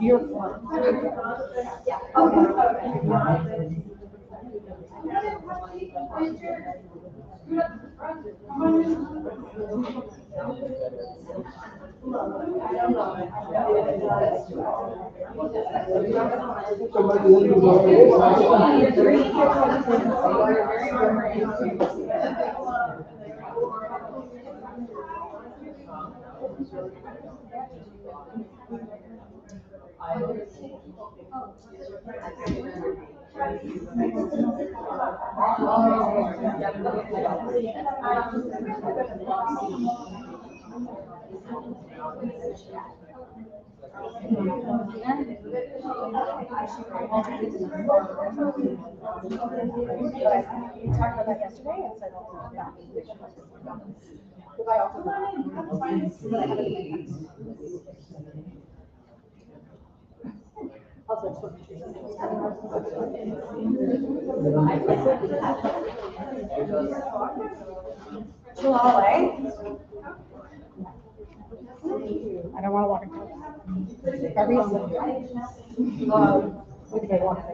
You're we talked about that yesterday, and said, because I also I don't want to walk in front. Every we can walk.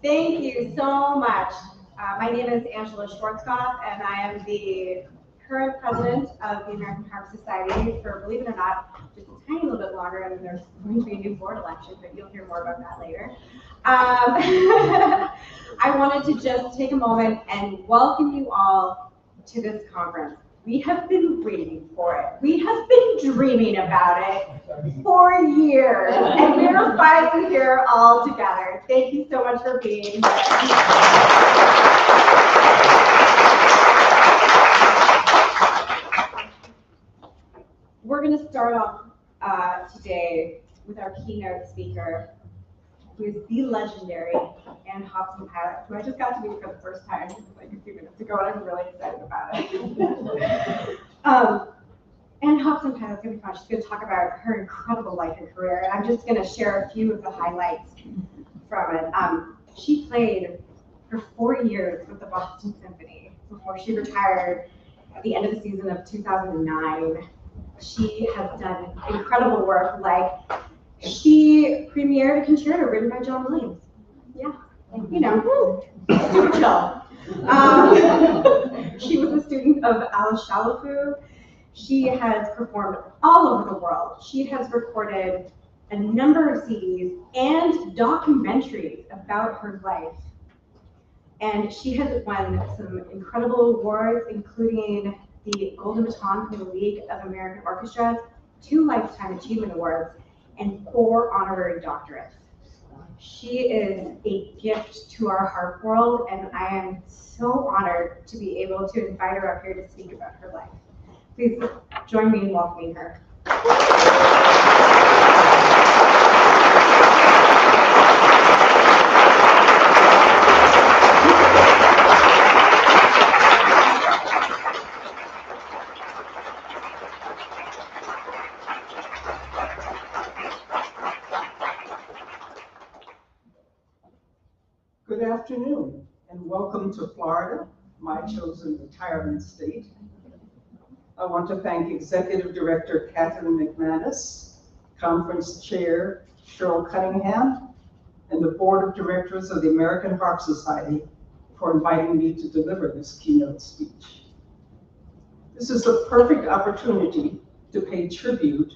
Thank you so much. My name is Angela Schwarzkopf, and I am the current president of the American Harp Society for, believe it or not, just a tiny little bit longer, and there's going to be a new board election, but you'll hear more about that later. I wanted to just take a moment and welcome you all to this conference. We have been waiting for it. We have been dreaming about it for years, and we're finally here all together. Thank you so much for being here. We're going to start off today with our keynote speaker, who is the legendary Ann Hobson-Pilot, who I just got to meet for the first time like a few minutes ago, and I'm really excited about it. Ann Hobson-Pilot is going to be fun. She's going to talk about her incredible life and career, and I'm just going to share a few of the highlights from it. She played for 4 years with the Boston Symphony before she retired at the end of the season of 2009. She has done incredible work, like she premiered a concerto written by John Williams. Yeah, you know, super chill. She was a student of Alice Shalafou. She has performed all over the world. She has recorded a number of CDs and documentaries about her life. And she has won some incredible awards, including the Golden Baton from the League of American Orchestras, 2 Lifetime Achievement Awards, and 4 honorary doctorates. She is a gift to our harp world, and I am so honored to be able to invite her up here to speak about her life. Please join me in welcoming her. Good afternoon, and welcome to Florida, my chosen retirement state. I want to thank Executive Director Catherine McManus, Conference Chair Cheryl Cunningham, and the Board of Directors of the American Harp Society for inviting me to deliver this keynote speech. This is the perfect opportunity to pay tribute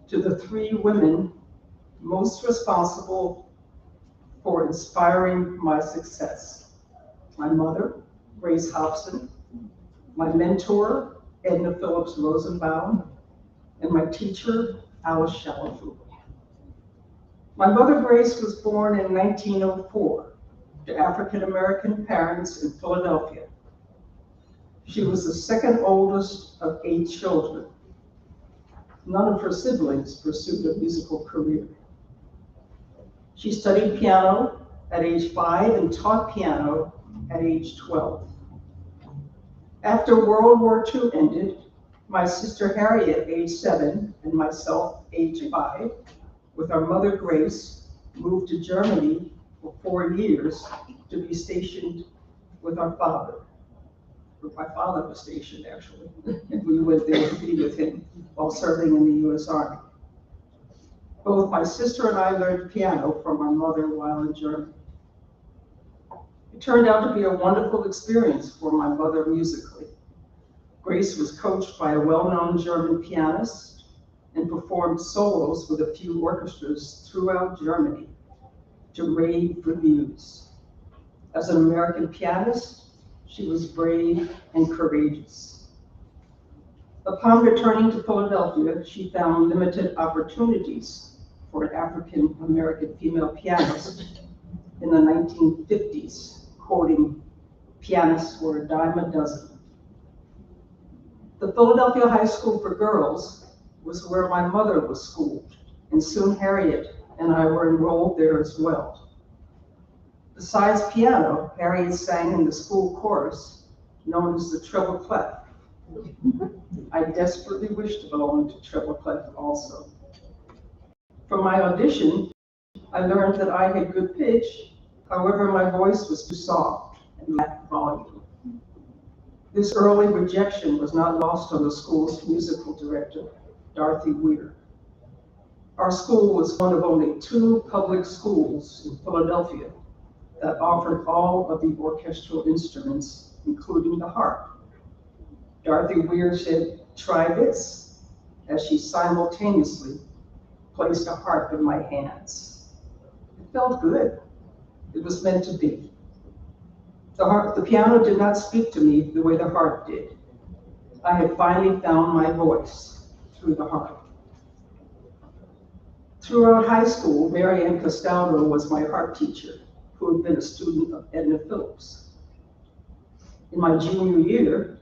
to the 3 women most responsible for inspiring my success. My mother, Grace Hobson, my mentor, Edna Phillips Rosenbaum, and my teacher, Alice Shalafou. My mother, Grace, was born in 1904 to African-American parents in Philadelphia. She was the second oldest of 8 children. None of her siblings pursued a musical career. She studied piano at age 5 and taught piano at age 12. After World War II ended, my sister Harriet, age 7, and myself, age 5, with our mother Grace, moved to Germany for 4 years to be stationed with our father. My father was stationed, actually, and we went there to be with him while serving in the U.S. Army. Both my sister and I learned piano from our mother while in Germany. It turned out to be a wonderful experience for my mother musically. Grace was coached by a well-known German pianist and performed solos with a few orchestras throughout Germany to rave reviews. As an American pianist, she was brave and courageous. Upon returning to Philadelphia, she found limited opportunities for an African-American female pianist in the 1950s, quoting, "Pianists were a dime a dozen." The Philadelphia High School for Girls was where my mother was schooled, and soon Harriet and I were enrolled there as well. Besides piano, Harriet sang in the school chorus, known as the treble clef. I desperately wished to belong to treble clef also. For my audition, I learned that I had good pitch, however my voice was too soft and lacked volume. This early rejection was not lost on the school's musical director, Dorothy Weir. Our school was one of only 2 public schools in Philadelphia that offered all of the orchestral instruments, including the harp. Dorothy Weir said, "Try this," as she simultaneously placed a harp in my hands. It felt good. It was meant to be. The piano did not speak to me the way the harp did. I had finally found my voice through the harp. Throughout high school, Mary Ann Castaldo was my harp teacher, who had been a student of Edna Phillips. In my junior year,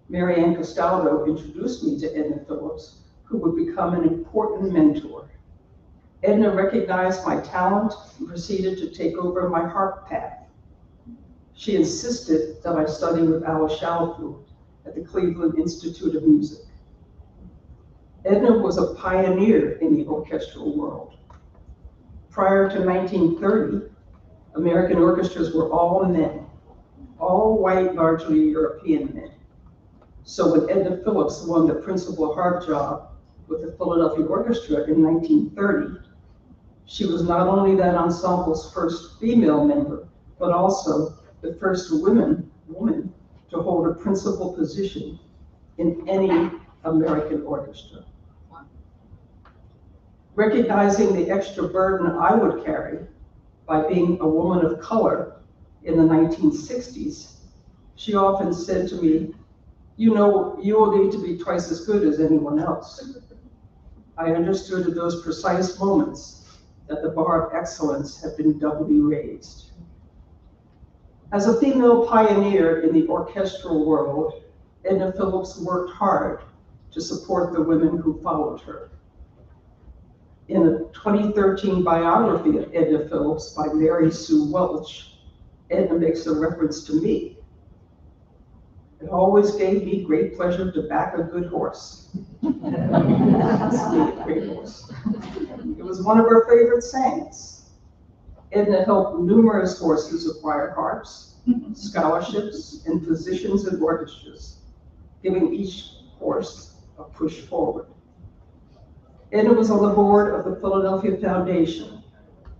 Mary Ann Castaldo introduced me to Edna Phillips, who would become an important mentor. Edna recognized my talent and proceeded to take over my harp path. She insisted that I study with Alice Shalfo at the Cleveland Institute of Music. Edna was a pioneer in the orchestral world. Prior to 1930, American orchestras were all men, all white, largely European men. So when Edna Phillips won the principal harp job with the Philadelphia Orchestra in 1930, she was not only that ensemble's first female member, but also the first woman to hold a principal position in any American orchestra. Recognizing the extra burden I would carry by being a woman of color in the 1960s, she often said to me, "You know, you will need to be twice as good as anyone else." I understood at those precise moments that the bar of excellence had been doubly raised. As a female pioneer in the orchestral world, Edna Phillips worked hard to support the women who followed her. In a 2013 biography of Edna Phillips by Mary Sue Welch, Edna makes a reference to me. "It always gave me great pleasure to back a good horse." That's me, a great horse. It was one of her favorite sayings. Edna helped numerous horses acquire harps, scholarships, and positions in orchestras, giving each horse a push forward. Edna was on the board of the Philadelphia Foundation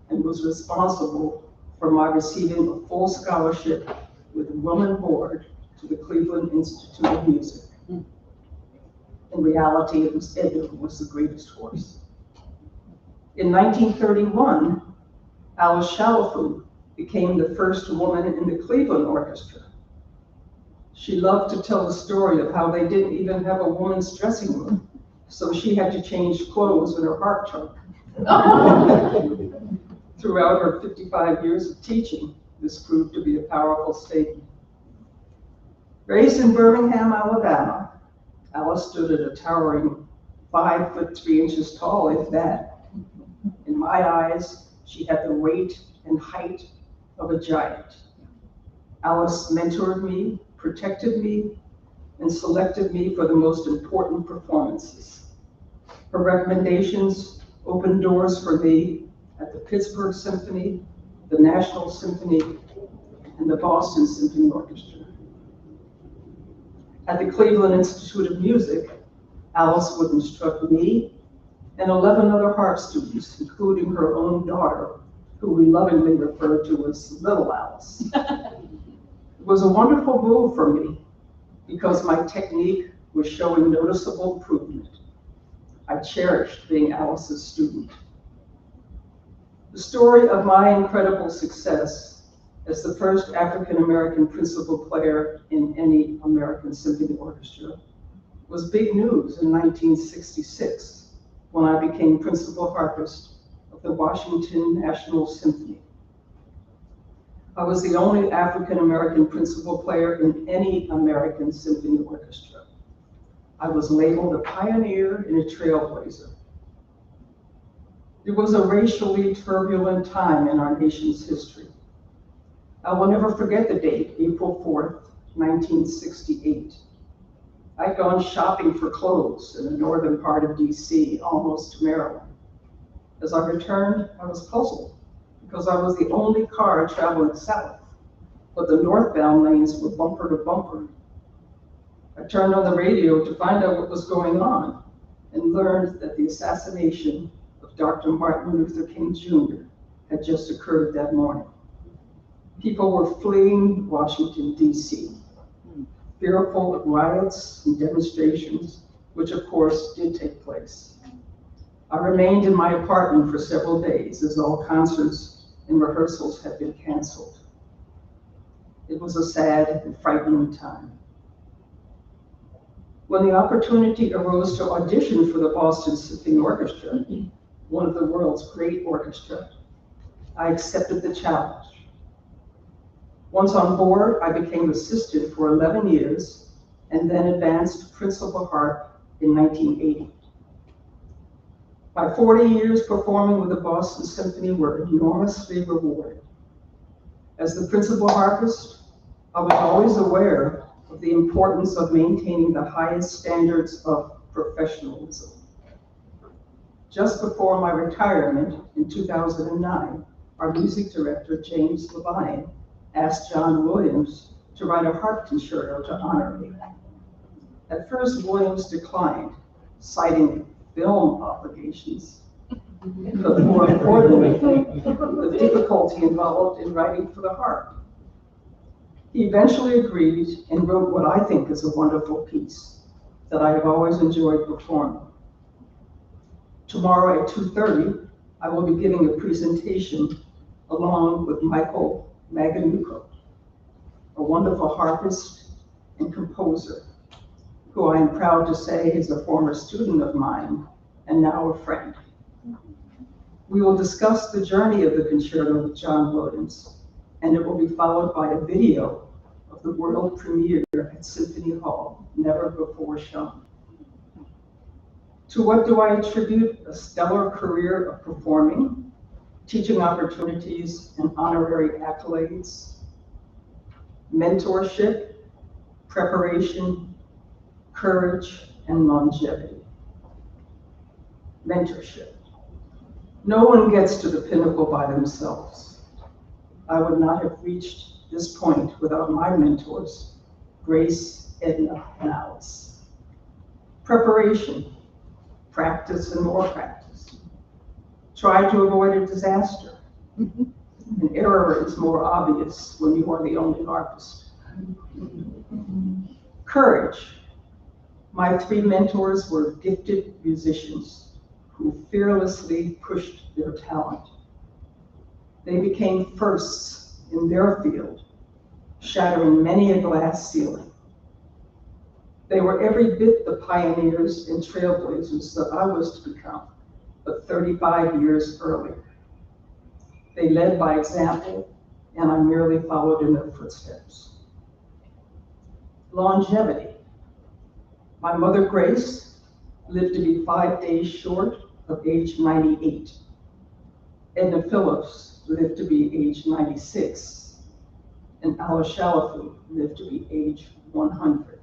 and was responsible for my receiving a full scholarship with a woman board to the Cleveland Institute of Music. In reality, it was Edna who was the greatest horse. In 1931, Alice Shalfo became the first woman in the Cleveland Orchestra. She loved to tell the story of how they didn't even have a woman's dressing room, so she had to change clothes in her harp trunk. Throughout her 55 years of teaching, this proved to be a powerful statement. Raised in Birmingham, Alabama, Alice stood at a towering 5'3" tall, if that. In my eyes, she had the weight and height of a giant. Alice mentored me, protected me, and selected me for the most important performances. Her recommendations opened doors for me at the Pittsburgh Symphony, the National Symphony, and the Boston Symphony Orchestra. At the Cleveland Institute of Music, Alice would instruct me and 11 other harp students, including her own daughter, who we lovingly referred to as Little Alice. It was a wonderful move for me because my technique was showing noticeable improvement. I cherished being Alice's student. The story of my incredible success as the first African-American principal player in any American symphony orchestra was big news in 1966 when I became principal harpist of the Washington National Symphony. I was the only African-American principal player in any American symphony orchestra. I was labeled a pioneer and a trailblazer. It was a racially turbulent time in our nation's history. I will never forget the date, April 4th, 1968. I'd gone shopping for clothes in the northern part of DC, almost to Maryland. As I returned, I was puzzled because I was the only car traveling south, but the northbound lanes were bumper to bumper. I turned on the radio to find out what was going on and learned that the assassination of Dr. Martin Luther King Jr. had just occurred that morning. People were fleeing Washington, D.C., fearful of riots and demonstrations, which of course did take place. I remained in my apartment for several days as all concerts and rehearsals had been canceled. It was a sad and frightening time. When the opportunity arose to audition for the Boston Symphony Orchestra, one of the world's great orchestras, I accepted the challenge. Once on board, I became assistant for 11 years and then advanced to principal harp in 1980. My 40 years performing with the Boston Symphony were enormously rewarding. As the principal harpist, I was always aware of the importance of maintaining the highest standards of professionalism. Just before my retirement in 2009, our music director, James Levine, asked John Williams to write a harp concerto to honor me. At first, Williams declined, citing film obligations, but more importantly, the difficulty involved in writing for the harp. He eventually agreed and wrote what I think is a wonderful piece that I have always enjoyed performing. Tomorrow at 2:30, I will be giving a presentation along with Michael Maganuco, a wonderful harpist and composer, who I am proud to say is a former student of mine and now a friend. We will discuss the journey of the concerto with John Williams, and it will be followed by a video of the world premiere at Symphony Hall, never before shown. To what do I attribute a stellar career of performing, teaching opportunities, and honorary accolades? Mentorship, preparation, courage, and longevity. Mentorship. No one gets to the pinnacle by themselves. I would not have reached this point without my mentors, Grace, Edna, and Alice. Preparation, practice and more practice. Try to avoid a disaster. An error is more obvious when you are the only harpist. Courage. My three mentors were gifted musicians who fearlessly pushed their talent. They became firsts in their field, shattering many a glass ceiling. They were every bit the pioneers and trailblazers that I was to become, but 35 years earlier. They led by example, and I merely followed in their footsteps. Longevity. My mother, Grace, lived to be 5 days short of age 98. Edna Phillips lived to be age 96, and Alice Shalafu lived to be age 100.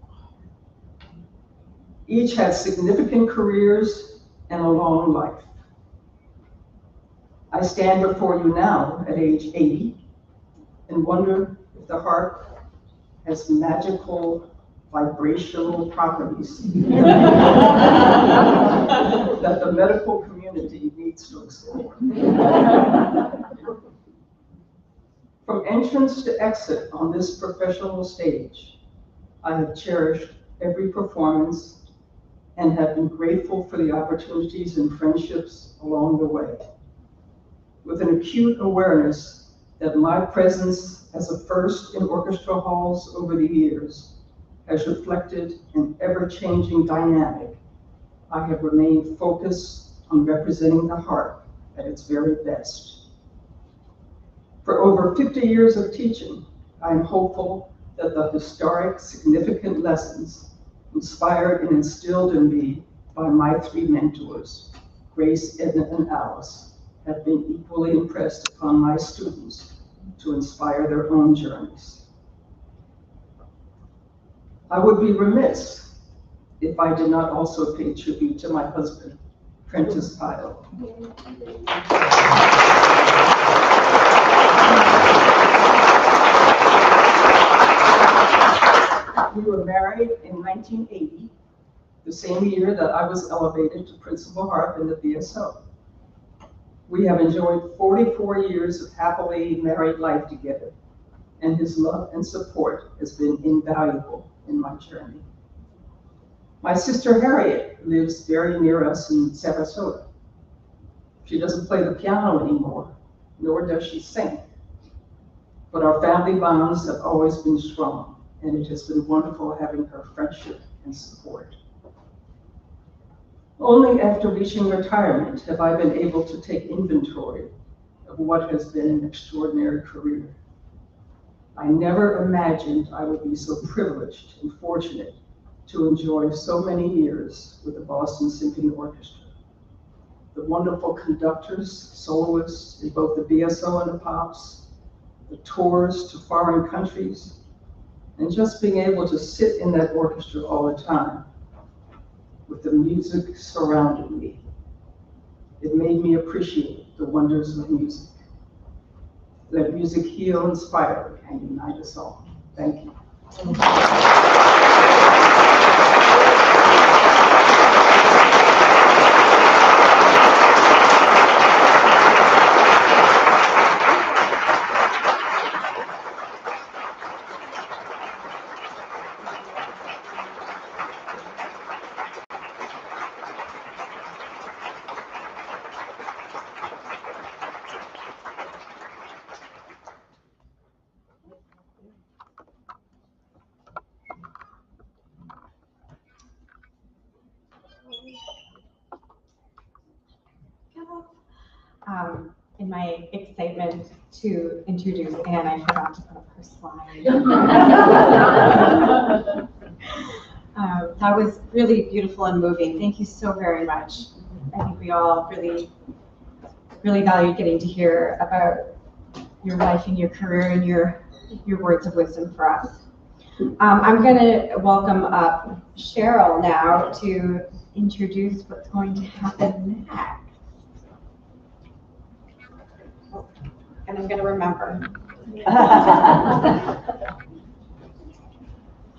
Each had significant careers and a long life. I stand before you now at age 80 and wonder if the harp has magical vibrational properties that the medical community needs to explore. From entrance to exit on this professional stage, I have cherished every performance and have been grateful for the opportunities and friendships along the way, with an acute awareness that my presence as a first in orchestra halls over the years has reflected an ever-changing dynamic. I have remained focused on representing the harp at its very best. For over 50 years of teaching, I am hopeful that the historic, significant lessons inspired and instilled in me by my three mentors, Grace, Edna, and Alice, have been equally impressed upon my students to inspire their own journeys. I would be remiss if I did not also pay tribute to my husband, Prentice Pyle. We were married in 1980, the same year that I was elevated to principal harp in the BSO. We have enjoyed 44 years of happily married life together, and his love and support has been invaluable in my journey. My sister Harriet lives very near us in Sarasota. She doesn't play the piano anymore, nor does she sing. But our family bonds have always been strong, and it has been wonderful having her friendship and support. Only after reaching retirement have I been able to take inventory of what has been an extraordinary career. I never imagined I would be so privileged and fortunate to enjoy so many years with the Boston Symphony Orchestra. The wonderful conductors, soloists in both the BSO and the Pops, the tours to foreign countries, and just being able to sit in that orchestra all the time with the music surrounding me. It made me appreciate the wonders of music. Let music heal, inspire, and unite us all. Thank you. In my excitement to introduce Anne, I forgot to put up her slide. That was really beautiful and moving. Thank you so very much. I think we all really valued getting to hear about your life and your career and your words of wisdom for us. I'm going to welcome up Cheryl now to introduce what's going to happen next. And I'm going to remember.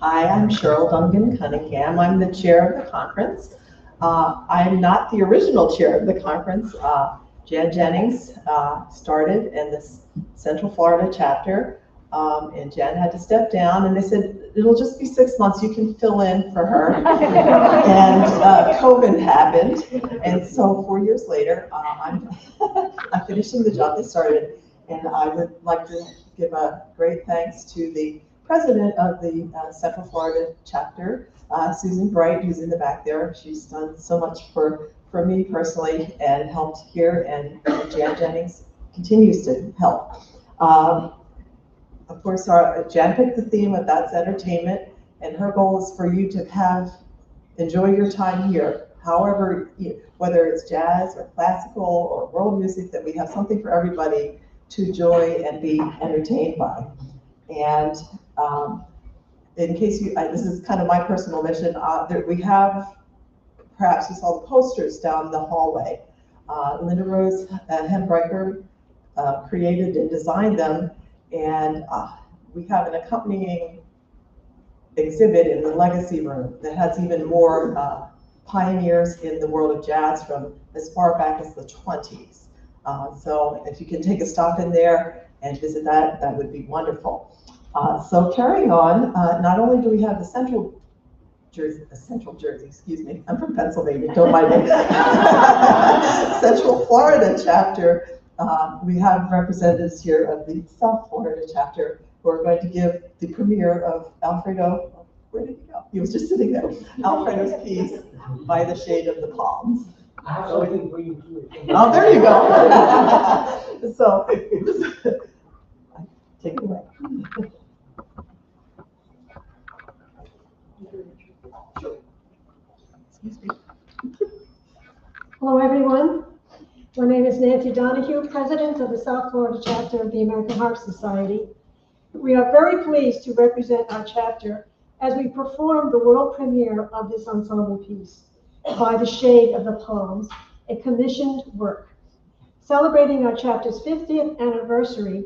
Hi, I'm Cheryl Duncan Cunningham. I'm the chair of the conference. I'm not the original chair of the conference. Jan Jennings started in the Central Florida chapter, and Jan had to step down, and they said, it'll just be 6 months, you can fill in for her. And COVID happened, and so 4 years later, I'm finishing the job they started. And I would like to give a great thanks to the president of the Central Florida chapter, Susan Bright, who's in the back there. She's done so much for me personally and helped here, and Jan Jennings continues to help. Of course, Jan picked the theme of That's Entertainment, and her goal is for you to enjoy your time here. However, whether it's jazz or classical or world music, that we have something for everybody to enjoy and be entertained by. And in case this is kind of my personal mission, we have, perhaps you saw the posters down the hallway. Linda Rose Hembrecher created and designed them, and we have an accompanying exhibit in the Legacy Room that has even more pioneers in the world of jazz from as far back as the 20s. So if you can take a stop in there and visit that, that would be wonderful. So carrying on, not only do we have the Central Jersey, excuse me, I'm from Pennsylvania, don't mind me. Central Florida chapter, we have representatives here of the South Florida chapter who are going to give the premiere of Alfredo, where did he go? He was just sitting there. Alfredo's piece, By the Shade of the Palms. I have something for you too. Oh, there you go. So, take it away. Excuse me. Hello, everyone. My name is Nancy Donahue, President of the South Florida chapter of the American Harp Society. We are very pleased to represent our chapter as we perform the world premiere of this ensemble piece, By the Shade of the Palms, a commissioned work. Celebrating our chapter's 50th anniversary,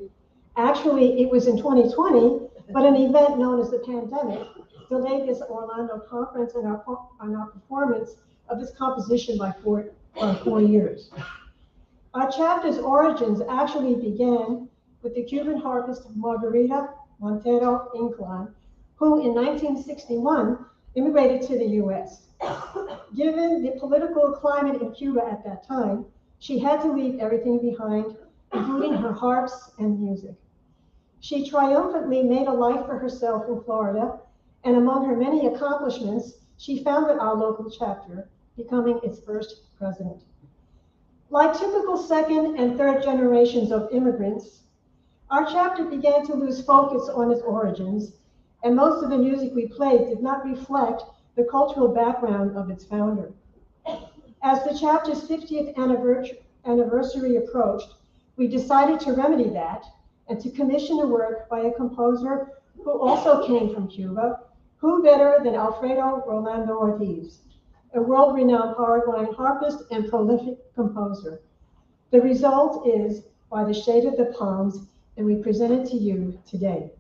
actually it was in 2020, but an event known as the pandemic delayed this Orlando conference and our performance of this composition by 4 years. Our chapter's origins actually began with the Cuban harpist Margarita Montero Inclán, who in 1961 immigrated to the US. Given the political climate in Cuba at that time, she had to leave everything behind, including her harps and music. She triumphantly made a life for herself in Florida, and among her many accomplishments, she founded our local chapter, becoming its first president. Like typical second and third generations of immigrants, our chapter began to lose focus on its origins, and most of the music we played did not reflect the cultural background of its founder. As the chapter's 50th anniversary approached, we decided to remedy that and to commission a work by a composer who also came from Cuba, who better than Alfredo Rolando Ortiz, a world-renowned Paraguayan harpist and prolific composer. The result is By the Shade of the Palms, and we present it to you today.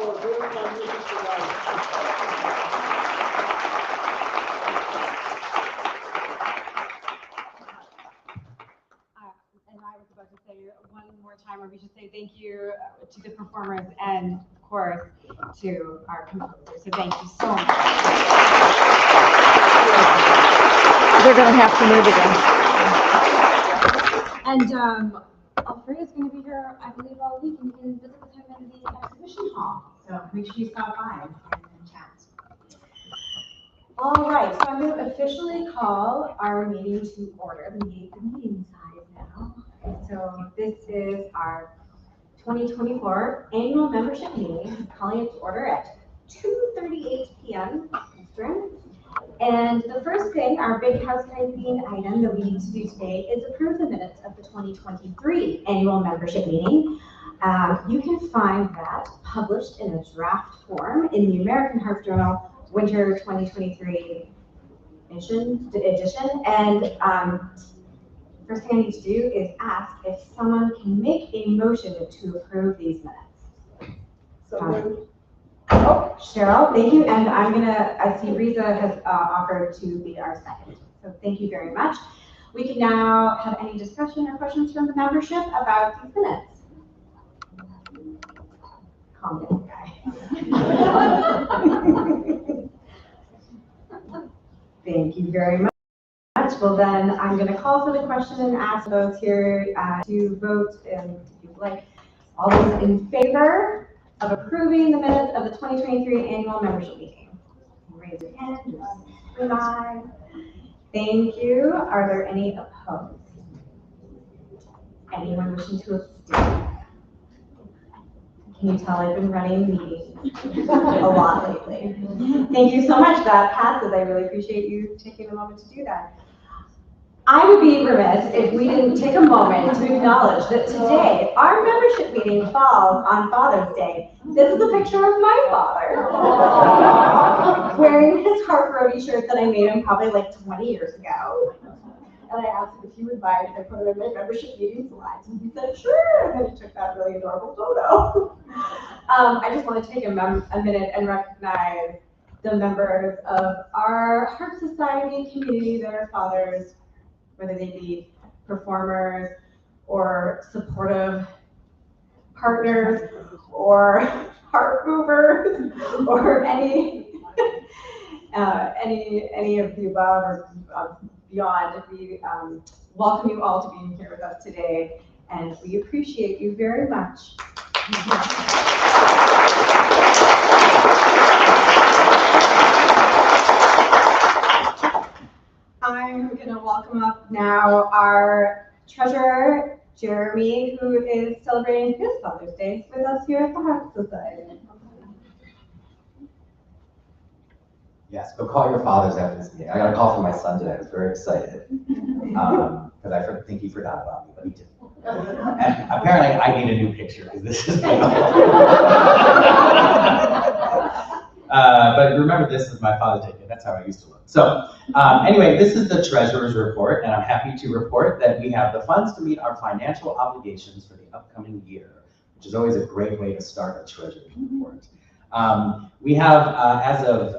for a very magnificent life. And I was about to say one more time, or we should say thank you to the performers and, of course, to our composers. So thank you so much. They're gonna have to move again. And Alfredo's going to be here, I believe, all week, and you can visit with him in the exhibition hall. So make sure you stop by and chat. All right, so I'm going to officially call our meeting to order. The meeting size now. So this is our 2024 annual membership meeting, calling it to order at 2:38 p.m. Eastern. And the first thing, our big housekeeping item that we need to do today is approve the minutes of the 2023 annual membership meeting. You can find that published in a draft form in the American Heart Journal Winter 2023 edition. And first thing I need to do is ask if someone can make a motion to approve these minutes. So Oh, Cheryl, thank you. And I see Riza has offered to be our second. So thank you very much. We can now have any discussion or questions from the membership about these minutes. Calm down, guy. Thank you very much. Well, then I'm going to call for the question and ask those here to vote if you'd like. All those in favor of approving the minutes of the 2023 annual membership meeting? Raise your hand, just say aye. Thank you. Are there any opposed? Anyone wishing to abstain? Can you tell I've been running meetings a lot lately? Thank you so much. That passes. I really appreciate you taking a moment to do that. I would be remiss if we didn't take a moment to acknowledge that today our membership meeting falls on Father's Day. This is a picture of my father wearing his Heart Roadie shirt that I made him probably like 20 years ago. And I asked him if he would mind if I put it in my membership meeting slides. And he said, sure. And then he took that really adorable photo. I just want to take a minute and recognize the members of our Heart Society community that are fathers, whether they be performers or supportive partners or heart movers or any of the above or beyond. We welcome you all to being here with us today, and we appreciate you very much. I'm going to welcome up now our treasurer, Jeremy, who is celebrating his Father's Day with us here at the Heart Society. Yes, go call your fathers after this meeting. I got a call from my son today. I was very excited because I think he forgot about me, but he didn't. And apparently, I need a new picture because this is. But remember, this is my Father's Day. That's how I used to look. So anyway, this is the treasurer's report, and I'm happy to report that we have the funds to meet our financial obligations for the upcoming year, which is always a great way to start a treasurer's report. We have, as of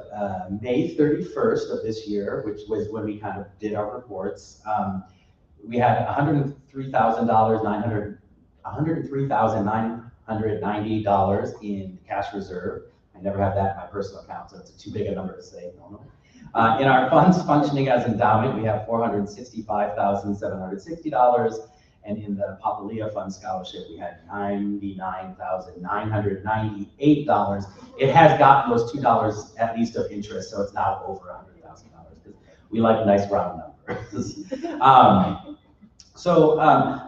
May 31st of this year, which was when we kind of did our reports, we had $103,990 in cash reserve. I never have that in my personal account, so it's too big a number to say normally. In our funds functioning as endowment, we have $465,760. And in the Papalia Fund Scholarship, we had $99,998. It has gotten those $2 at least of interest, so it's now over $100,000 because we like nice round numbers.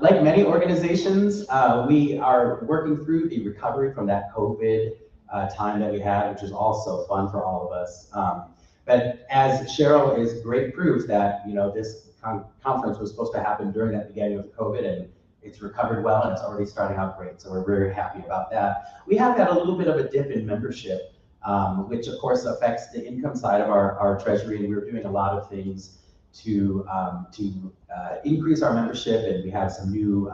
Like many organizations, we are working through the recovery from that COVID time that we had, which was also fun for all of us. But as Cheryl is great proof that, you know, this conference was supposed to happen during that beginning of COVID, and it's recovered well and it's already starting out great. So we're very happy about that. We have had a little bit of a dip in membership, which of course affects the income side of our treasury, and we're doing a lot of things to increase our membership, and we have some new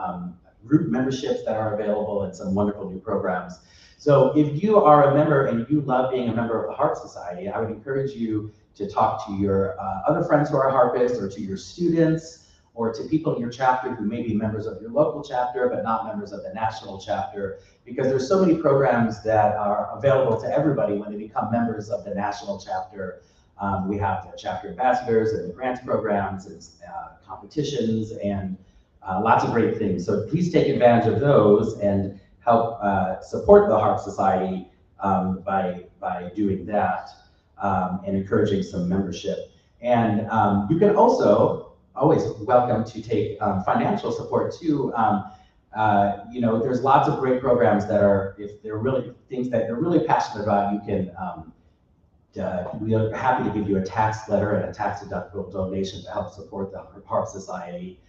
group memberships that are available and some wonderful new programs. So if you are a member and you love being a member of the Harp Society, I would encourage you to talk to your other friends who are harpists, or to your students, or to people in your chapter who may be members of your local chapter but not members of the national chapter, because there's so many programs that are available to everybody when they become members of the national chapter. We have the chapter ambassadors and the grants programs and competitions and lots of great things. So please take advantage of those and help support the Harp Society by doing that and encouraging some membership. And you can also always welcome to take financial support too. There's lots of great programs that are, if they're really things that you're really passionate about, you can, we are happy to give you a tax letter and a tax deductible donation to help support the Harp Society.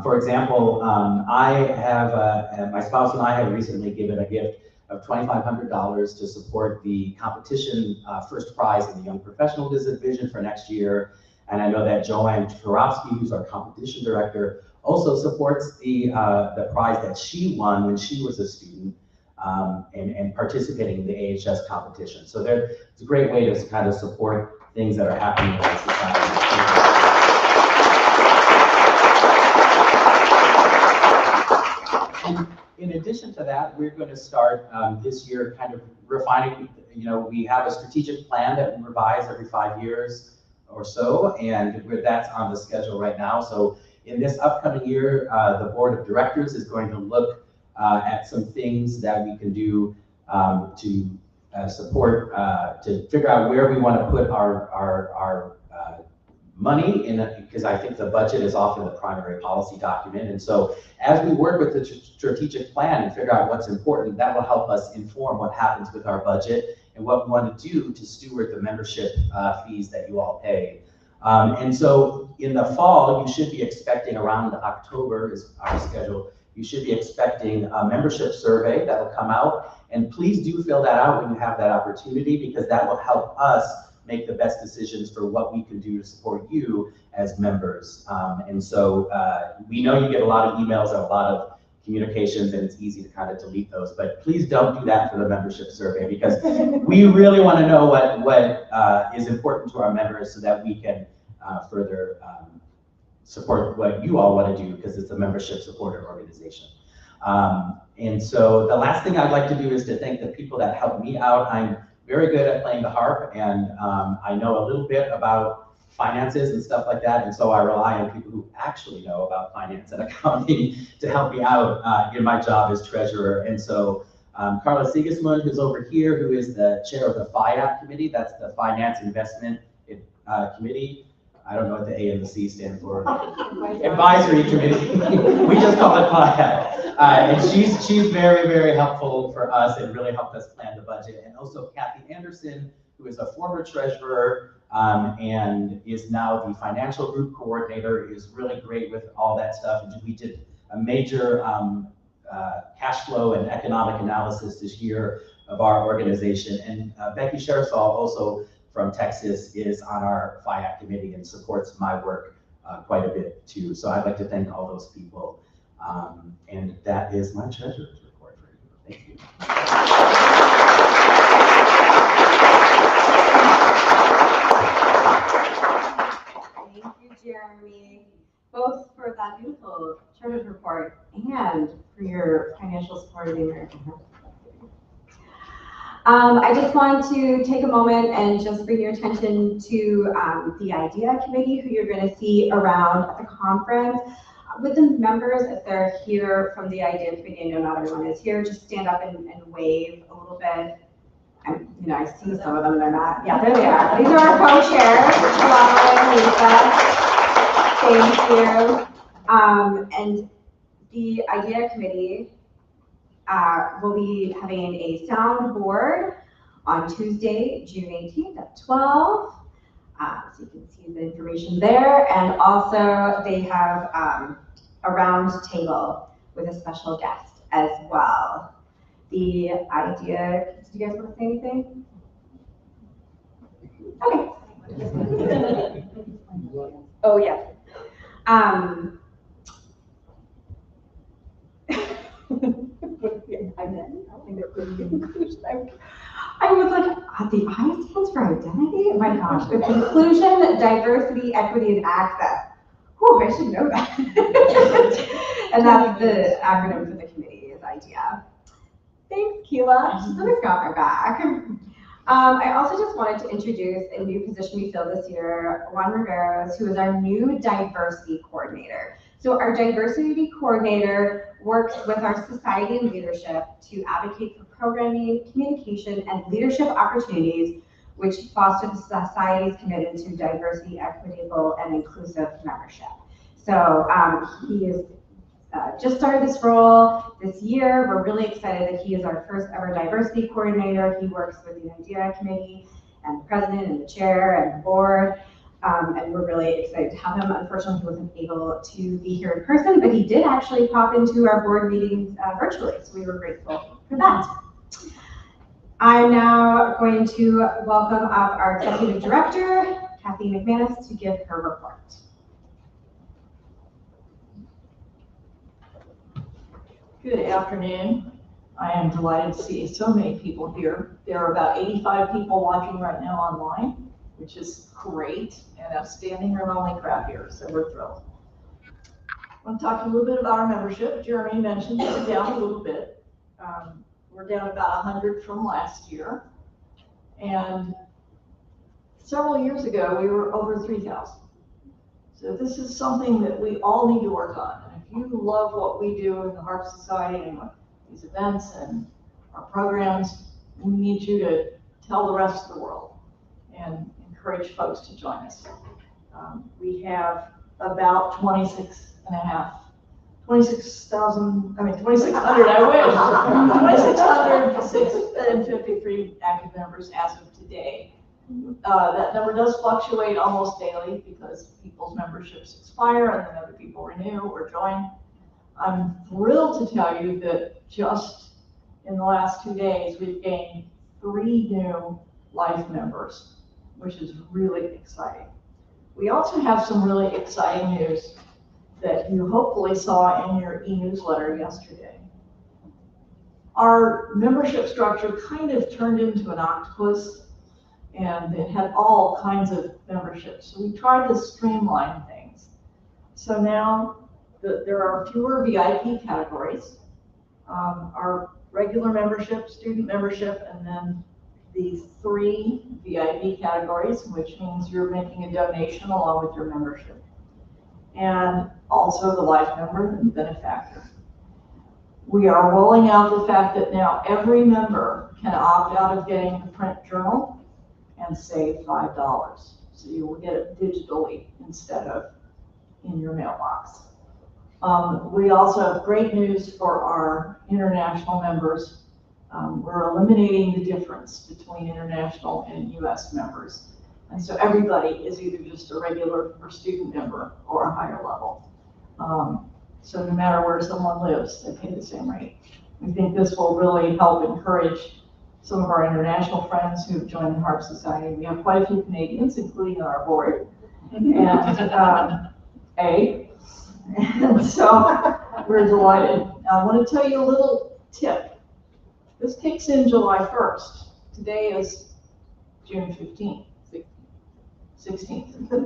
For example, my spouse and I have recently given a gift of $2,500 to support the competition first prize in the Young Professional Division for next year. And I know that Joanne Turovsky, who's our competition director, also supports the prize that she won when she was a student and participating in the AHS competition. So it's a great way to kind of support things that are happening in our society. And in addition to that, we're going to start this year kind of refining, we have a strategic plan that we revise every 5 years or so, and that's on the schedule right now. So in this upcoming year, the board of directors is going to look at some things that we can do to support, to figure out where we want to put our money in it, because I think the budget is often the primary policy document. And so as we work with the strategic plan and figure out what's important, that will help us inform what happens with our budget and what we want to do to steward the membership fees that you all pay. And so in the fall, you should be expecting, around October is our schedule, you should be expecting a membership survey that will come out. And please do fill that out when you have that opportunity, because that will help us make the best decisions for what we can do to support you as members. And so we know you get a lot of emails and a lot of communications, and it's easy to kind of delete those, but please don't do that for the membership survey, because we really want to know what is important to our members so that we can further support what you all want to do, because it's a membership supporter organization. And so the last thing I'd like to do is to thank the people that helped me out. I'm very good at playing the harp, and I know a little bit about finances and stuff like that, and so I rely on people who actually know about finance and accounting to help me out in my job as treasurer. And so Carla Sigismund, who's over here, who is the chair of the FIAT committee, that's the Finance Investment Committee. I don't know what the A and the C stand for. Advisory Committee. We just call it FIAT. And she's very, very helpful for us and really helped us plan the budget. And also Kathy Anderson, who is a former treasurer and is now the financial group coordinator, is really great with all that stuff. And we did a major cash flow and economic analysis this year of our organization. And Becky Shersall, also from Texas, is on our FIAT committee and supports my work quite a bit too. So I'd like to thank all those people. And that is my treasurer's report for you. Thank you. Thank you, Jeremy, both for that beautiful treasurer's report and for your financial support of the American Heart. I just wanted to take a moment and just bring your attention to the IDEA committee, who you're going to see around at the conference. With the members, if they're here from the IDEA committee, I know not everyone is here, just stand up and wave a little bit. I see some of them, they're not. Yeah, there they are. These are our co-chairs, Laura and Lisa. Thank you. And the IDEA committee will be having a soundboard on Tuesday, June 18th at 12. So you can see the information there. And also they have a round table with a special guest as well. The IDEA, did you guys want to say anything? Okay. Oh, yes. I was like, the I stands for identity? Oh my gosh, it's inclusion, diversity, equity, and access. Whew, I should know that. And that's the acronym for the committee is IDEA. Thanks, Keela. She's always got my back. I also just wanted to introduce a new position we filled this year, Juan Riveros, who is our new diversity coordinator. So our diversity coordinator works with our society and leadership to advocate for programming, communication, and leadership opportunities which foster the society's commitment to diversity, equitable, and inclusive membership. So he is just started this role this year. We're really excited that he is our first ever diversity coordinator. He works with the IDEA committee and the president and the chair and the board. And we're really excited to have him. Unfortunately, he wasn't able to be here in person, but he did actually pop into our board meetings virtually. So we were grateful for that. I'm now going to welcome up our executive director, Kathy McManus, to give her report. Good afternoon. I am delighted to see so many people here. There are about 85 people watching right now online, which is great, and a standing room only crowd here, so we're thrilled. I want to talk to you a little bit about our membership. Jeremy mentioned it's down a little bit. We're down about 100 from last year, and several years ago we were over 3,000. So this is something that we all need to work on. And if you love what we do in the Harp Society and these events and our programs, we need you to tell the rest of the world and encourage folks to join us. We have about 26,000, I wish, 2,653 active members as of today. That number does fluctuate almost daily because people's memberships expire and then other people renew or join. I'm thrilled to tell you that just in the last 2 days, we've gained 3 new life members, which is really exciting. We also have some really exciting news that you hopefully saw in your e-newsletter yesterday. Our membership structure kind of turned into an octopus, and it had all kinds of memberships. So we tried to streamline things. So now there are fewer VIP categories. Our regular membership, student membership, and then the 3 VIP categories, which means you're making a donation along with your membership. And also the life member and benefactor. We are rolling out the fact that now every member can opt out of getting the print journal and save $5. So you will get it digitally instead of in your mailbox. We also have great news for our international members. We're eliminating the difference between international and US members. And so everybody is either just a regular or student member or a higher level. So no matter where someone lives, they pay the same rate. We think this will really help encourage some of our international friends who've joined the Harp Society. We have quite a few Canadians, including on our board. And and so we're delighted. I want to tell you a little tip. This kicks in July 1st. Today is June 15th. 16th. It's been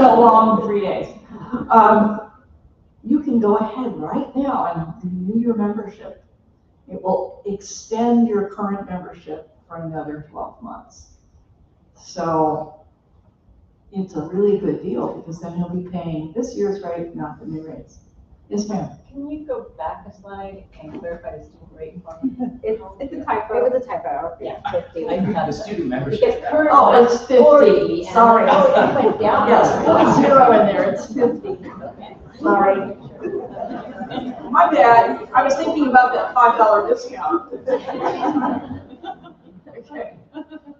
a long 3 days. You can go ahead right now and renew your membership. It will extend your current membership for another 12 months. So it's a really good deal because then you'll be paying this year's rate, not the new rates. Yes, ma'am. Can you go back a slide and clarify the student rate for me? It's a typo. It was a typo. Yeah, 50. The student membership. Because current Oh, one it's is 50. 40. and- Sorry. Oh, it went down. Yes, put a 0 in there, it's 50. Okay. Sorry. My bad, I was thinking about that $5 discount. Okay,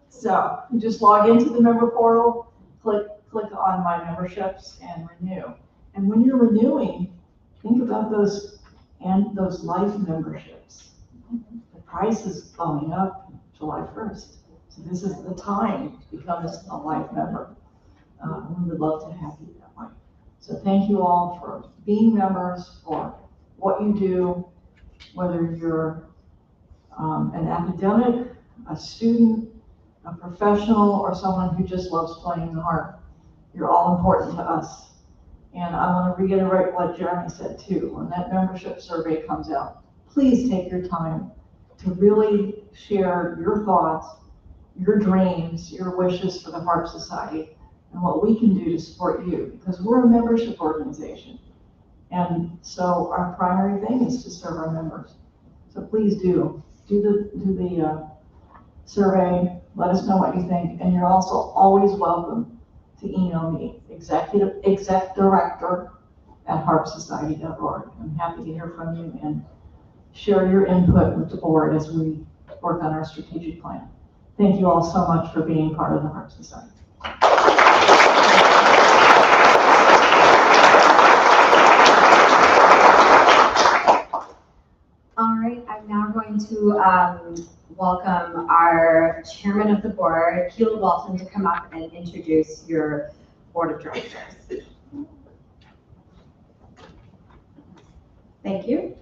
so you just log into the member portal, click on my memberships and renew. And when you're renewing, think about those life memberships. The price is going up July 1st. So this is the time to become a life member. We would love to have you that way. So thank you all for being members, for what you do, whether you're an academic, a student, a professional, or someone who just loves playing the harp. You're all important to us. And I want to reiterate what Jeremy said too. When that membership survey comes out, please take your time to really share your thoughts, your dreams, your wishes for the Harp Society, and what we can do to support you, because we're a membership organization. And so our primary thing is to serve our members. So please do the survey, let us know what you think, and you're also always welcome to email me, execdirector@harpsociety.org. I'm happy to hear from you and share your input with the board as we work on our strategic plan. Thank you all so much for being part of the Harp Society. All right, I'm now going to welcome our chairman of the board, Keela Walton, to come up and introduce your board of directors. Thank you.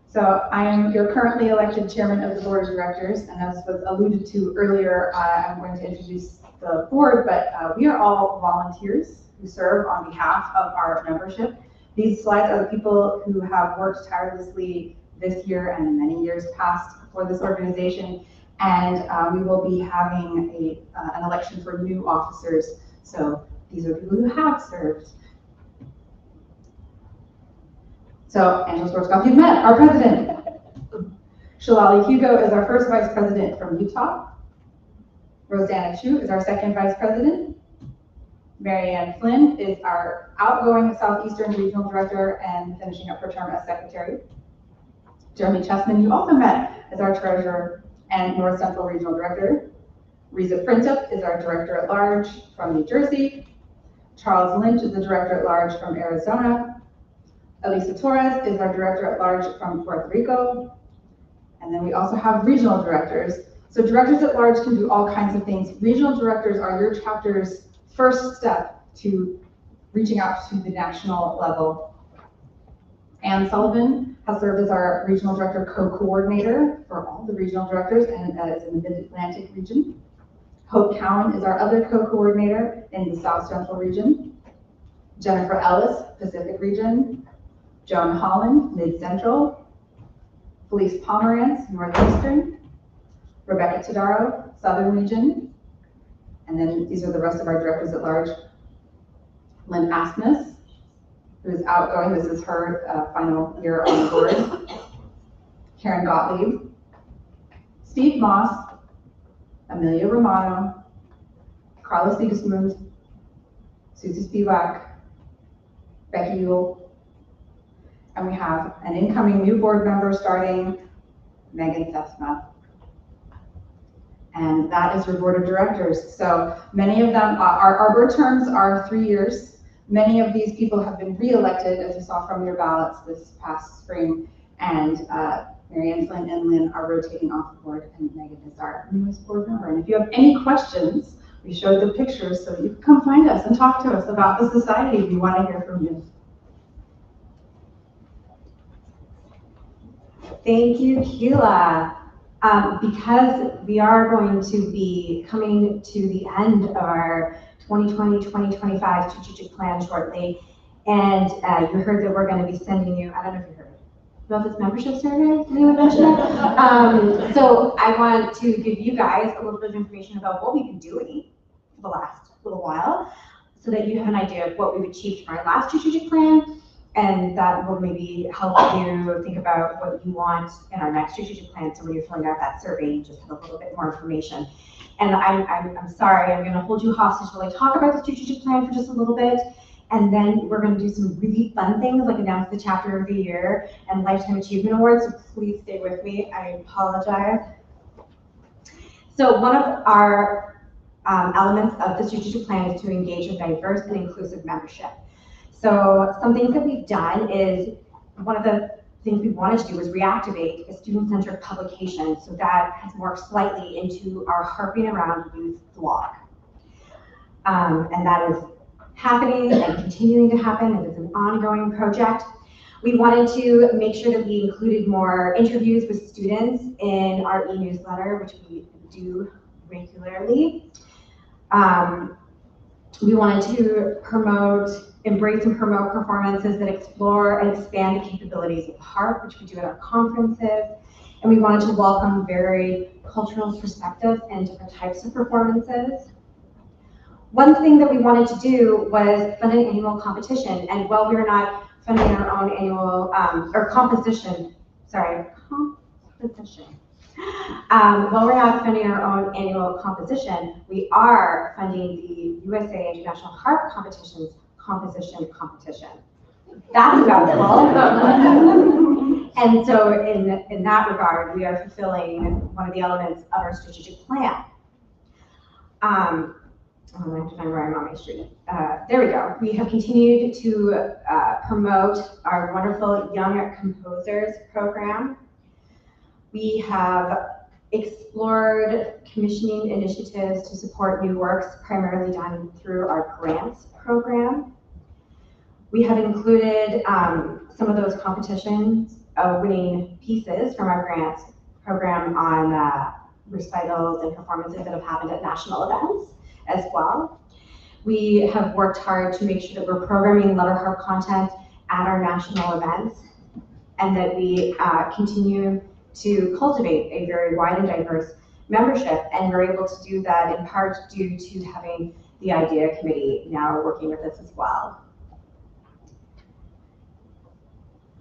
So I am your currently elected chairman of the board of directors, and as was alluded to earlier, I'm going to introduce the board, but we are all volunteers who serve on behalf of our membership. These slides are the people who have worked tirelessly this year and many years past for this organization, and we will be having an election for new officers. So these are people who have served. So Angela Schwarzkopf, you've met our president. Shalali Hugo is our first vice president from Utah. Rosanna Chu is our second vice president. Marianne Flynn is our outgoing Southeastern Regional Director and finishing up her term as secretary. Jeremy Chessman, you also met, as our treasurer and North Central Regional Director. Riza Printup is our director at large from New Jersey. Charles Lynch is the director at large from Arizona. Elisa Torres is our director at large from Puerto Rico. And then we also have regional directors. So directors at large can do all kinds of things. Regional directors are your chapter's first step to reaching out to the national level. Ann Sullivan has served as our regional director co-coordinator for all the regional directors and is in the Mid-Atlantic region. Hope Cowan is our other co-coordinator in the South Central region. Jennifer Ellis, Pacific region. Joan Holland, Mid-Central. Felice Pomerantz, Northeastern. Rebecca Todaro, Southern region. And then these are the rest of our directors at large. Lynn Asmus, who is outgoing. This is her final year on the board. Karen Gottlieb. Steve Moss. Amelia Romano. Carlos Sigismund. Susie Spivak. Becky Yule. And we have an incoming new board member starting, Megan Sesma. And that is your board of directors. So many of them, our board terms are 3 years. Many of these people have been re-elected, as you saw from your ballots this past spring. And Marianne, Flynn, and Lynn are rotating off the board, and Megan is our newest board member. And if you have any questions, we showed the pictures so that you can come find us and talk to us about the society. We want to hear from you. Thank you, Keela. Because we are going to be coming to the end of our 2020-2025 strategic plan shortly, and you heard that we're going to be sending you, I don't know if you heard about this membership survey, anyone mention that? So I want to give you guys a little bit of information about what we've been doing for the last little while, so that you have an idea of what we've achieved from our last strategic plan. And that will maybe help you think about what you want in our next strategic plan. So when you're filling out that survey, you just have a little bit more information. And I'm sorry, I'm going to hold you hostage while I talk about the strategic plan for just a little bit. And then we're going to do some really fun things, like announce the chapter of the year and Lifetime Achievement Awards. So please stay with me. I apologize. So one of our elements of the strategic plan is to engage a diverse and inclusive membership. So some things that we've done is, one of the things we wanted to do was reactivate a student-centered publication. So that has morphed slightly into our Harping Around Youth blog. And that is happening and continuing to happen, and it's an ongoing project. We wanted to make sure that we included more interviews with students in our e-newsletter, which we do regularly. We wanted to embrace and promote performances that explore and expand the capabilities of the harp, which we do at our conferences. And we wanted to welcome varied cultural perspectives and different types of performances. One thing that we wanted to do was fund an annual competition. And while we were not funding our own annual, composition. While we're not funding our own annual composition, we are funding the USA International Harp Competition's composition competition. That's a mouthful. And so in that regard, we are fulfilling one of the elements of our strategic plan. I have to find where I'm on my street. There we go. We have continued to promote our wonderful Young Composers program. We have explored commissioning initiatives to support new works, primarily done through our grants program. We have included some of those competitions winning pieces from our grants program on recitals and performances that have happened at national events as well. We have worked hard to make sure that we're programming letter harp content at our national events, and that we continue to cultivate a very wide and diverse membership, and we're able to do that in part due to having the IDEA committee now working with us as well.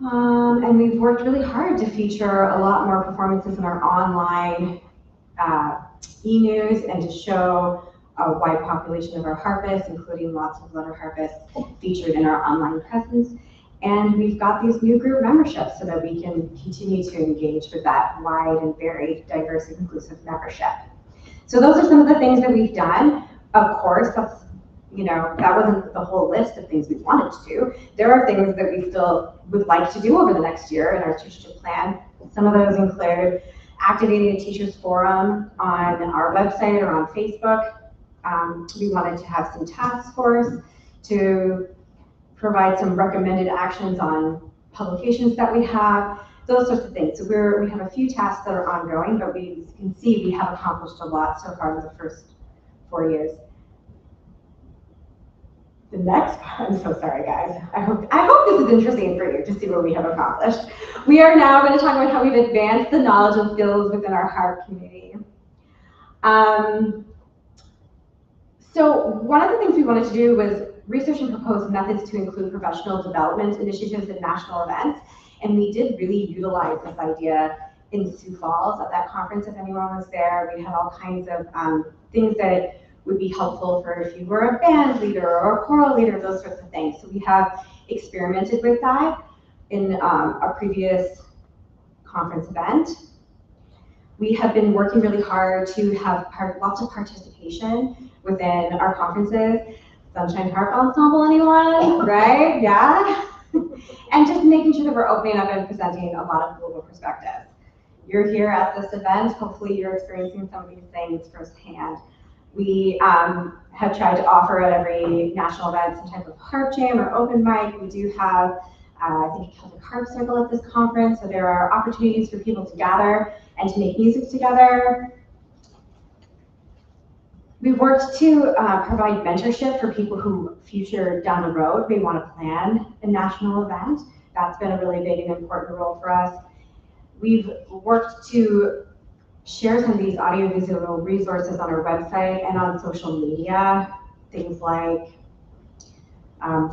And we've worked really hard to feature a lot more performances in our online e-news and to show a wide population of our harpists, including lots of letter harpists featured in our online presence. And we've got these new group memberships so that we can continue to engage with that wide and very diverse and inclusive membership. So those are some of the things that we've done. Of course, that's, that wasn't the whole list of things we wanted to do. There are things that we still would like to do over the next year in our strategic plan. Some of those include activating a teachers forum on our website or on Facebook. We wanted to have some task force to provide some recommended actions on publications that we have, those sorts of things. So we have a few tasks that are ongoing, but you can see we have accomplished a lot so far in the first 4 years. The next part, I'm so sorry guys. I hope this is interesting for you to see what we have accomplished. We are now going to talk about how we've advanced the knowledge and skills within our harp community. So one of the things we wanted to do was research and propose methods to include professional development initiatives at national events. And we did really utilize this idea in Sioux Falls at that conference. If anyone was there, we had all kinds of things that would be helpful for if you were a band leader or a choral leader, those sorts of things. So we have experimented with that in a previous conference event. We have been working really hard to have lots of participation within our conferences. Sunshine Harp Ensemble, anyone? Right? Yeah? And just making sure that we're opening up and presenting a lot of global perspectives. You're here at this event. Hopefully you're experiencing some of these things firsthand. We have tried to offer at every national event some type of harp jam or open mic. We do have, I think, a Celtic Harp Circle at this conference, so there are opportunities for people to gather and to make music together. We worked to provide mentorship for people who future down the road may want to plan a national event. That's been a really big and important role for us. We've worked to share some of these audiovisual resources on our website and on social media, things like our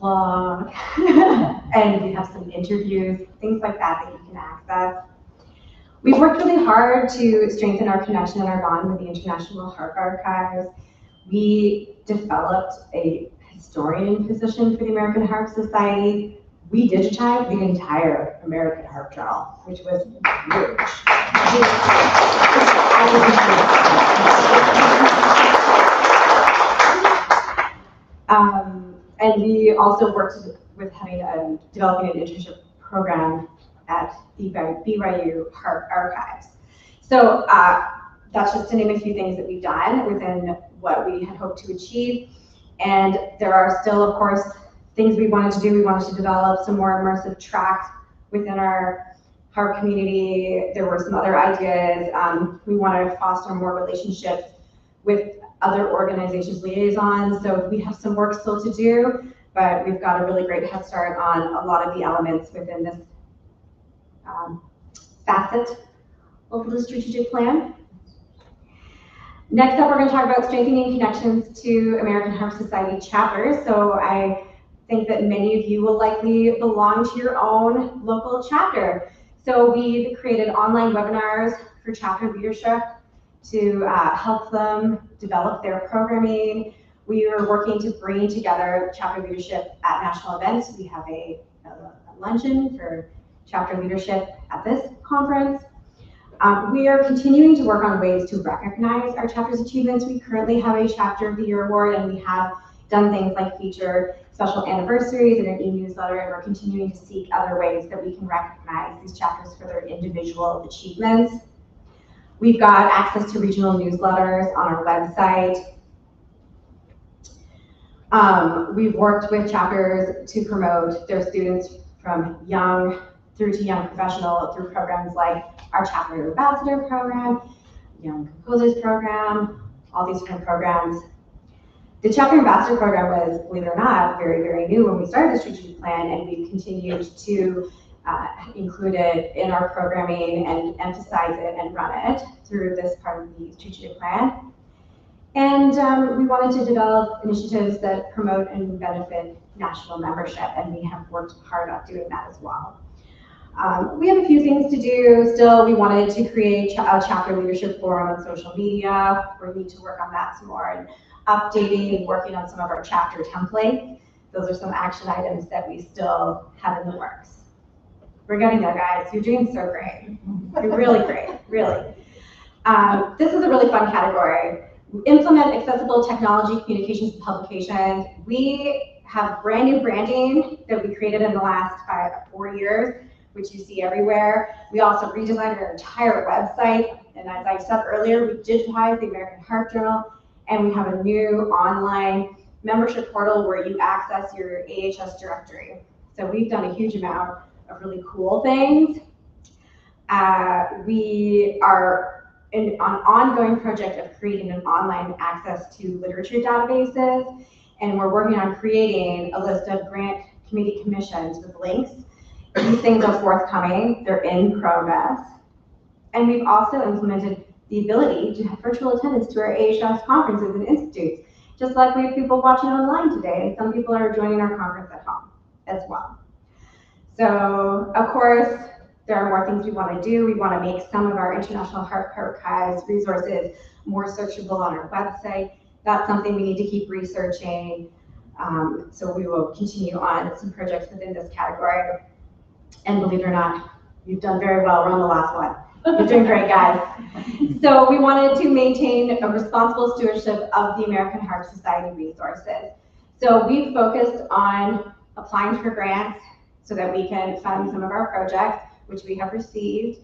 vlog, and we have some interviews, things like that that you can access. We've worked really hard to strengthen our connection and our bond with the International Harp Archives. We developed a historian position for the American Harp Society. We digitized the entire American Harp Journal, which was huge. And we also worked with developing an internship program at the BYU Harp Archives. So that's just to name a few things that we've done within what we had hoped to achieve. And there are still, of course, things we wanted to do. We wanted to develop some more immersive tracks within our community. There were some other ideas. We wanted to foster more relationships with other organizations, liaisons. So we have some work still to do, but we've got a really great head start on a lot of the elements within this facet of the strategic plan. Next up, we're going to talk about strengthening connections to American Heart Society chapters. So I think that many of you will likely belong to your own local chapter. So we've created online webinars for chapter leadership to help them develop their programming. We are working to bring together chapter leadership at national events. We have a luncheon for chapter leadership at this conference. We are continuing to work on ways to recognize our chapter's achievements. We currently have a Chapter of the Year award, and we have done things like feature special anniversaries in an e-newsletter, and we're continuing to seek other ways that we can recognize these chapters for their individual achievements. We've got access to regional newsletters on our website. We've worked with chapters to promote their students from young through to young professional through programs like our Chapter Ambassador program, Young Composers program, all these different programs. The Chapter Ambassador program was, believe it or not, very, very new when we started the strategic plan, and we've continued to include it in our programming and emphasize it and run it through this part of the strategic plan. And we wanted to develop initiatives that promote and benefit national membership, and we have worked hard on doing that as well. We have a few things to do still. We wanted to create a chapter leadership forum on social media. We need to work on that some more, and updating and working on some of our chapter templates. Those are some action items that we still have in the works. We're getting there, guys. You're doing so great. You're really great, really. This is a really fun category. Implement accessible technology, communications, and publications. We have brand new branding that we created in the last 4 years, which you see everywhere. We also redesigned our entire website. And as I said earlier, we digitized the American Heart Journal, and we have a new online membership portal where you access your AHS directory. So we've done a huge amount of really cool things. We are on an ongoing project of creating an online access to literature databases, and we're working on creating a list of grant committee commissions with links. These things are forthcoming, they're in progress. And we've also implemented the ability to have virtual attendance to our AHS conferences and institutes, just like we have people watching online today, and some people are joining our conference at home as well. So, of course, there are more things we want to do. We want to make some of our International Heart Archives resources more searchable on our website. That's something we need to keep researching. So we will continue on some projects within this category. And believe it or not, you've done very well. We're on the last one. You're doing great, guys. So we wanted to maintain a responsible stewardship of the American Heart Society resources. So we've focused on applying for grants so that we can fund some of our projects, which we have received.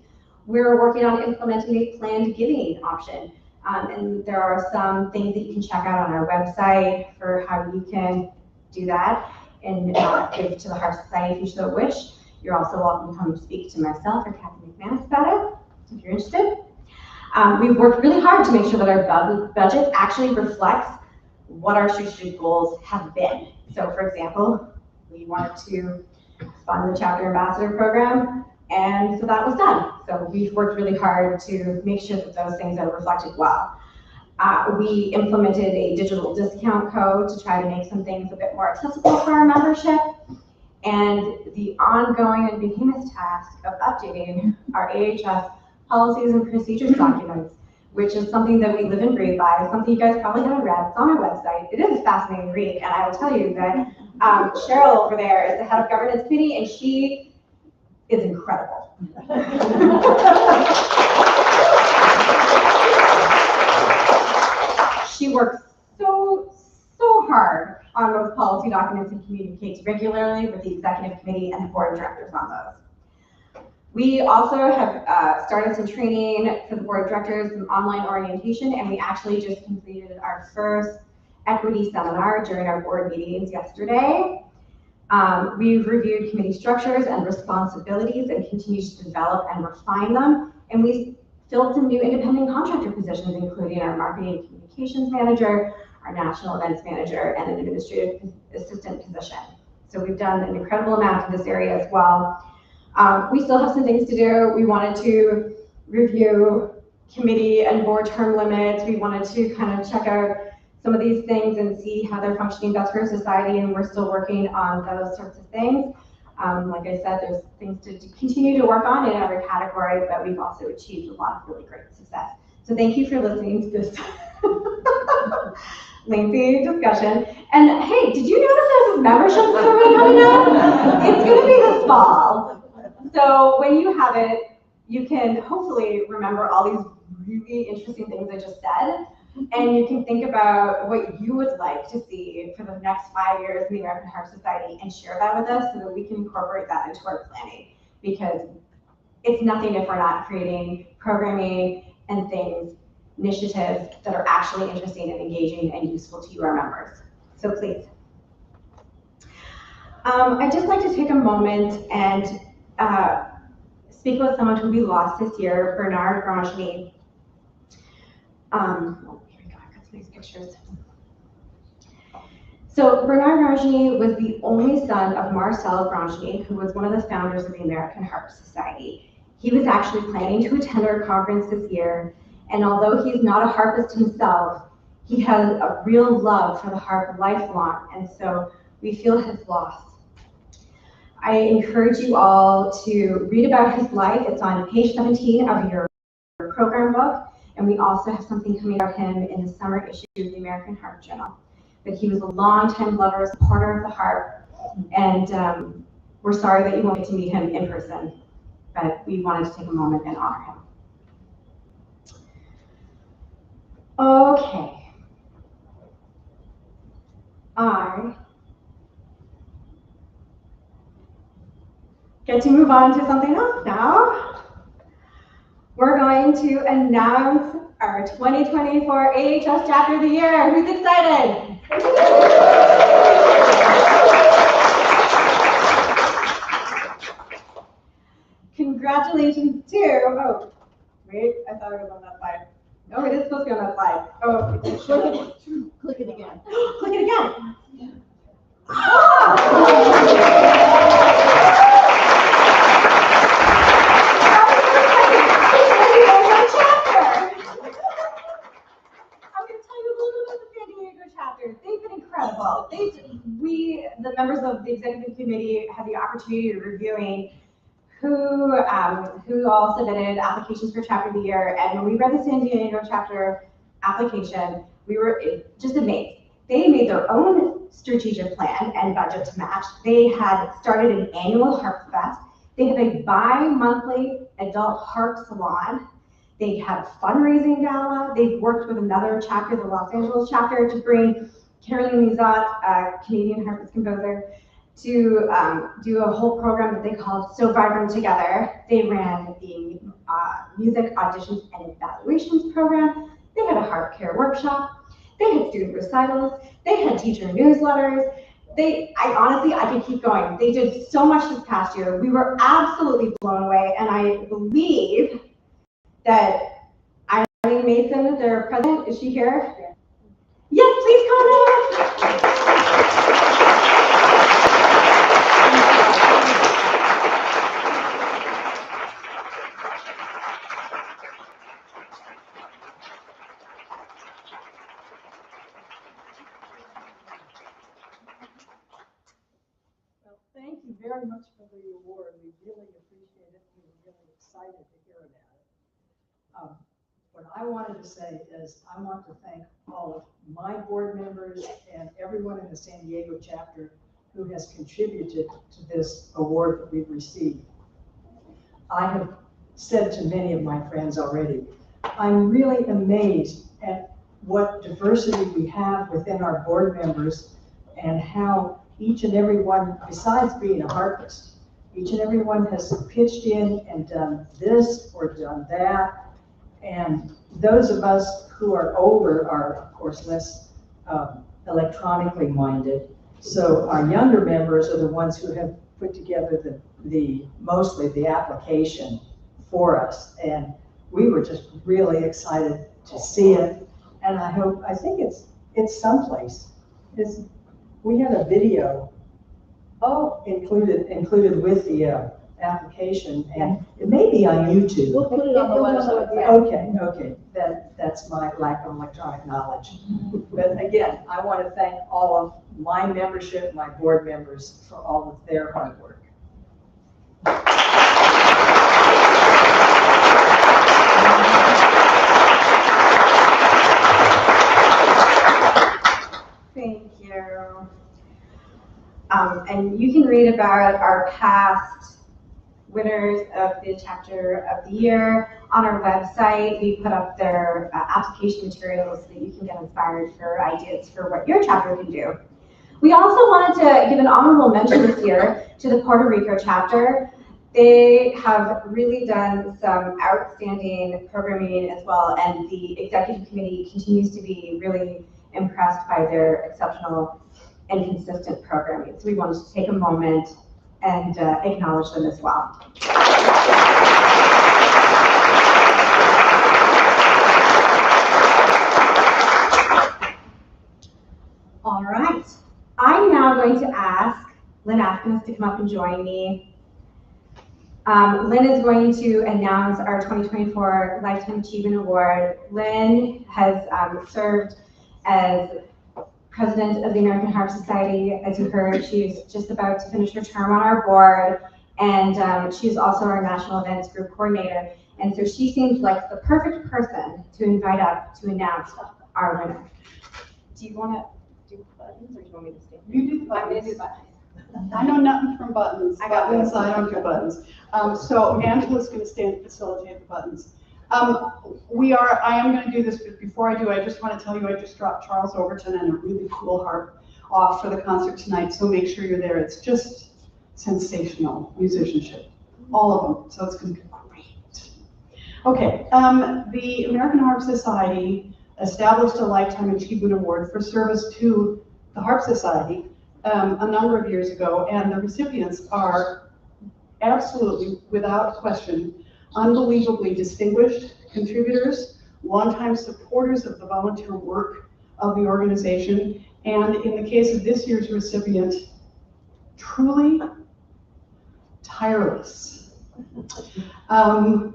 We're working on implementing a planned giving option. And there are some things that you can check out on our website for how you can do that and give to the Heart Society if you so wish. You're also welcome to come speak to myself or Kathy McManus about it, if you're interested. We've worked really hard to make sure that our budget actually reflects what our strategic goals have been. So for example, we wanted to fund the Chapter Ambassador program, and so that was done. So we've worked really hard to make sure that those things are reflected well. We implemented a digital discount code to try to make some things a bit more accessible for our membership, and the ongoing and behemoth task of updating our AHS policies and procedures documents, which is something that we live and breathe by, something you guys probably haven't read. It's on our website. It is a fascinating read, and I will tell you that Cheryl over there is the head of governance committee, and she is incredible. She works so hard on those policy documents and communicates regularly with the executive committee and the board of directors on those. We also have started some training for the board of directors, some online orientation, and we actually just completed our first equity seminar during our board meetings yesterday. We've reviewed committee structures and responsibilities and continue to develop and refine them. And we filled some new independent contractor positions, including our marketing and communications manager, our national events manager, and an administrative assistant position. So we've done an incredible amount in this area as well. We still have some things to do. We wanted to review committee and board term limits. We wanted to kind of check out some of these things and see how they're functioning best for society, and we're still working on those sorts of things. Like I said, there's things to continue to work on in every category, but we've also achieved a lot of really great success. So thank you for listening to this lengthy discussion. And hey, did you know that there's a membership survey coming up? It's going to be this fall. So when you have it, you can hopefully remember all these really interesting things I just said, and you can think about what you would like to see for the next 5 years in the American Heart Society and share that with us so that we can incorporate that into our planning, because it's nothing if we're not creating programming and things, initiatives that are actually interesting and engaging and useful to you, our members. So please. I'd just like to take a moment and speak with someone who we lost this year, Bernard Grangeny. Oh, here we go, I've got some nice pictures. So Bernard Grangeny was the only son of Marcel Grangeny, who was one of the founders of the American Heart Society. He was actually planning to attend our conference this year, and although he's not a harpist himself, he has a real love for the harp lifelong, and so we feel his loss. I encourage you all to read about his life. It's on page 17 of your program book, and we also have something coming about him in the summer issue of the American Harp Journal. But he was a longtime lover, supporter of the harp, and we're sorry that you won't get to meet him in person, but we wanted to take a moment and honor him. Okay. I get to move on to something else now. We're going to announce our 2024 AHS Chapter of the Year. Who's excited? Congratulations to, oh, wait, I thought it was on that slide. No, it is supposed to be on that slide. Oh, Click it again. click it again. The members of the executive committee had the opportunity of reviewing who all submitted applications for chapter of the year. And when we read the San Diego chapter application, we were just amazed. They made their own strategic plan and budget to match. They had started an annual harp fest. They have a bi-monthly adult harp salon. They had a fundraising gala. They've worked with another chapter, the Los Angeles chapter, to bring Caroline Lizot, a Canadian harpist composer, to do a whole program that they called So Vibrant Together. They ran the music auditions and evaluations program. They had a harp care workshop. They had student recitals. They had teacher newsletters. I could keep going. They did so much this past year. We were absolutely blown away, and I believe that Eileen Mason, their president, is she here? Yeah. Yes, please come on. Well, thank you very much for the award. We really appreciate it. We were really excited to hear about it. What I wanted to say is I want to thank all of my board members and everyone in the San Diego chapter who has contributed to this award that we've received. I have said to many of my friends already, I'm really amazed at what diversity we have within our board members and how each and every one, besides being a harpist, each and every one has pitched in and done this or done that. And those of us who are older are, of course, less electronically minded. So our younger members are the ones who have put together mostly the application for us. And we were just really excited to see it. And I think it's someplace. We had a video included with the application, and it may be on YouTube. We'll put it on the website. Okay, that's my lack of electronic knowledge. But again, I want to thank all of my membership, my board members, for all of their hard work. Thank you. And you can read about our past winners of the chapter of the year on our website. We put up their application materials so that you can get inspired for ideas for what your chapter can do. We also wanted to give an honorable mention this year to the Puerto Rico chapter. They have really done some outstanding programming as well, and the executive committee continues to be really impressed by their exceptional and consistent programming. So we wanted to take a moment and acknowledge them as well. All right, I'm now going to ask Lynn Atkins to come up and join me. Lynn is going to announce our 2024 Lifetime Achievement Award. Lynn has served as president of the American Heart Society. As you heard, she's just about to finish her term on our board, and she's also our national events group coordinator. And so she seems like the perfect person to invite up to announce our winner. Do you want to do buttons, or do you want me to stay? You do I'm going to buttons. do buttons. I know nothing from buttons. I got Buttons, buttons. I don't do buttons. So Angela's going to stand and facilitate the buttons. I am going to do this, but before I do, I just want to tell you, I just dropped Charles Overton and a really cool harp off for the concert tonight, so make sure you're there. It's just sensational musicianship, all of them, so it's going to be great. Okay, the American Harp Society established a Lifetime Achievement Award for service to the Harp Society a number of years ago, and the recipients are absolutely, without question, unbelievably distinguished contributors, longtime supporters of the volunteer work of the organization, and in the case of this year's recipient, truly tireless.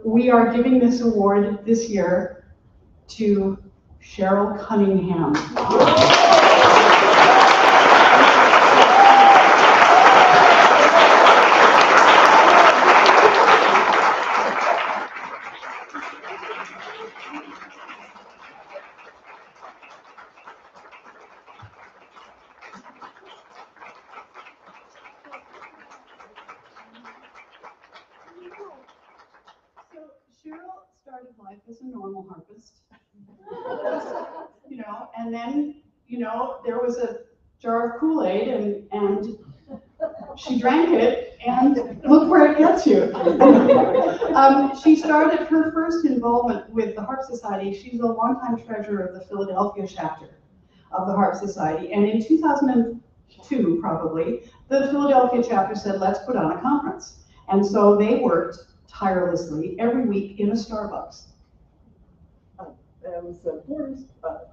We are giving this award this year to Cheryl Cunningham. Cheryl started life as a normal harpist, and then, there was a jar of Kool-Aid and she drank it, and look where it gets you. She started her first involvement with the Harp Society. She's a longtime treasurer of the Philadelphia chapter of the Harp Society, and in 2002, probably, the Philadelphia chapter said, let's put on a conference. And so they worked tirelessly every week in a Starbucks. It was the Borders.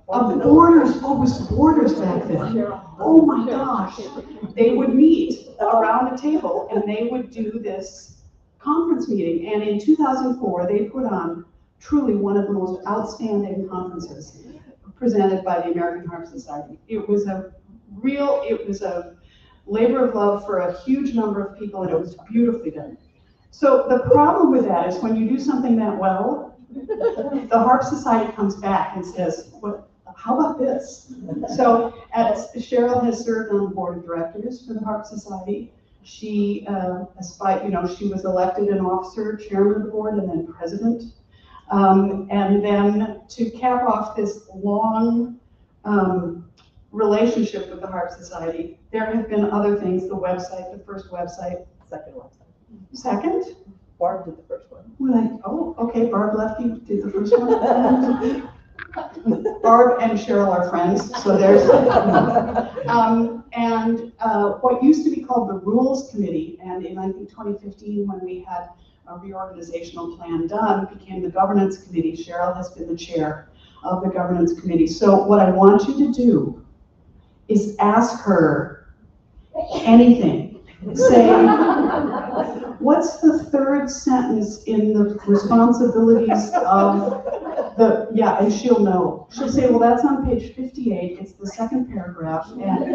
Borders, it was Borders back then. Oh my gosh. They would meet around a table and they would do this conference meeting. And in 2004, they put on truly one of the most outstanding conferences presented by the American Harp Society. It was a labor of love for a huge number of people, and it was beautifully done. So the problem with that is when you do something that well, the Harp Society comes back and says, how about this? So Cheryl has served on the board of directors for the Harp Society. She, she was elected an officer, chairman of the board, and then president. And then to cap off this long relationship with the Harp Society, there have been other things, the website, the first website. Second website. Second? Barb did the first one. We're like, oh, okay, Barb Lefty did the first one. Barb and Cheryl are friends, so there's, what used to be called the Rules Committee, and in, I think, 2015, when we had a reorganizational plan done, became the Governance Committee. Cheryl has been the chair of the Governance Committee. So what I want you to do is ask her anything. Say, what's the third sentence in the responsibilities of the, yeah, and she'll know. She'll say, well, that's on page 58, it's the second paragraph, and